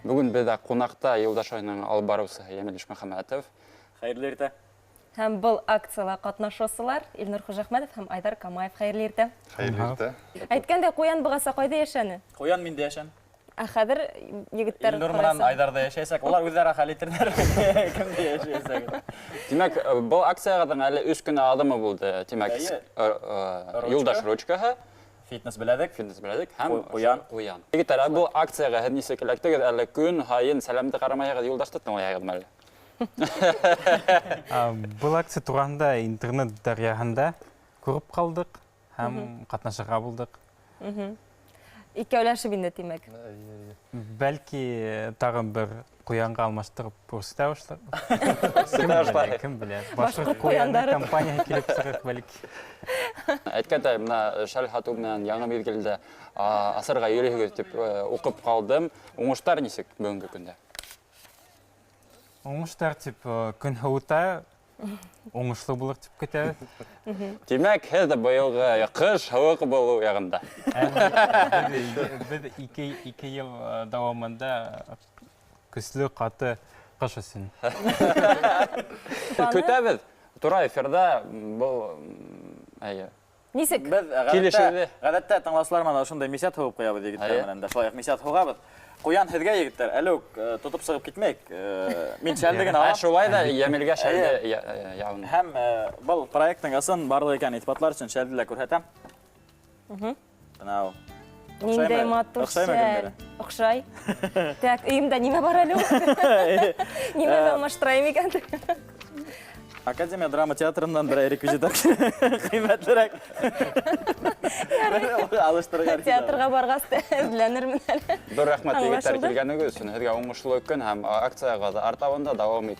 Бүгін бізде қонақта Юлдаш айының алып баруысы Емел Ишмөхәмәтов. Хайырлы иртә. Һәм бұл акцияла катнашучылар Илнур Хужахмәтов һәм Айдар Камаев. Хәерле иртә. Хәерле иртә. Әйткәндә, куян бугаса кайда яшәне? Куян миндә яшән. Ә хәзер егеттәр Илнур менән Айдарда яшәсәк, олар үзләре хәл итерләр. Кемдә яшәсәк. Демәк, бұл акцияға әле 3 көн адымы булды. Демәк, Юлдаш ручкаһы, Фитнес беләдек. фитнес беләдек һәм Куян. Егетләр, бұл акцияға һез нисек эләктегез? Әле көн һайын сәламәт карамаягыз Юлдашты тыңлаягызмы әле? Бұл акция турында интернет дарьяһында күреп калдык һәм катнашырга булдык. Икәүләшеп инде тимәк. Бәлки тагын бер куянга алмаштырып күрсәтәбез. Кем белә? Башка куяндары компания килеп сыгык бәлки. Әйткәндәй, менә шәл хату менән яңа мизгелдә асырга йөрегез дип укып калдым. Уңыштар нисек бүгенге көндә? Уңыштар тип көн һавыта уңышлы булыр дип көтәбез. Демәк, һез дә быелгы кыш һавык булу ягында. Без 2 ел дәвамында көсле каты кыш өчен. Көтәбез. Тура эфирда бұл Нисек? Без гадәттә тыңлаучылар менә шундай мисят һуып куябыз егетләр менән дә. Шулай мисят һугабыз. Куян һезгә егетләр, әле үк тотып сыгып китмәйек. Мин шәллеген алам. Шулай да Ямелгә шәлде яуын. Һәм бұл проектның асын барлык икән итбатлар өчен шәлдиләр күрһәтәм. Бынау. Ниндәй матур шәл. Охшай. Так, өемдә нимә бар әле? Нимә алмаштырайым икән? Академия драма театрынан бер реквизиттар кыйммәтлерәк. Алыштырган. Театрга баргас эзләнермен әле. Dur рәхмәт егетләр килгәнегез өчен. Һезгә уңышлы көн һәм акциягә артабында дәвам итегез.